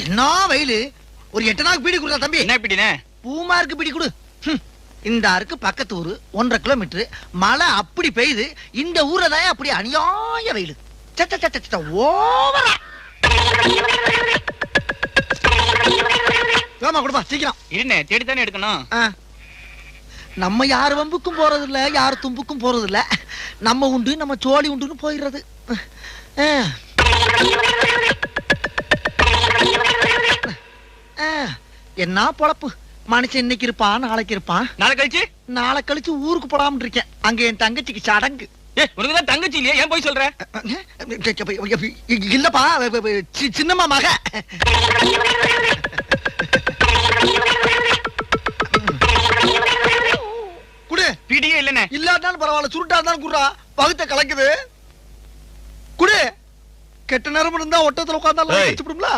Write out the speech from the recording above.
என்ன வெயிலு, ஒரு 8 நாள் பீடி குடுறா தம்பி. என்ன பிடினே? பூமாருக்கு பீடி குடு. இந்த ஆருக்கு பக்கத்து ஊரு 1.5 கிலோமீட்டர். மழை அப்படி பெய்யுது. இந்த ஊர்ல தான் அப்படி அநியாய வெயிலு. ஓவரா. ஆமா கொடுப்பா சீக்கிரம். இருண்ணே, தேடித்தானே எடுக்கணும். நம்ம யார் வம்புக்கும் போறது இல்ல, யார் தும்புக்கும் போறது இல்ல. நம்ம உண்டு, நம்ம சோழி உண்டுன்னு போயிடுறது. என்ன பொழப்பு. மனுஷன் இன்னைக்கு இருப்பான், நாளைக்கு இருப்பான். நாளை கழிச்சு ஊருக்கு போடாம இருக்கேன். அங்க என் தங்கச்சிக்கு சடங்கு. உனக்குதான் தங்கச்சி இல்லையா? ஏன் போய் சொல்ற? இல்லப்பா, சின்னம்மா மக. குடு. பிடியே இல்லனே. இல்லாட்டாலும் பரவாயில்ல, சுருட்டா இருந்தாலும் குடுறா. பகுத்த கலக்குது. குடு. கெட்ட நேரம் இருந்தா ஒட்டத்துல உட்கார்ந்தாலும் வச்சுடும்ல.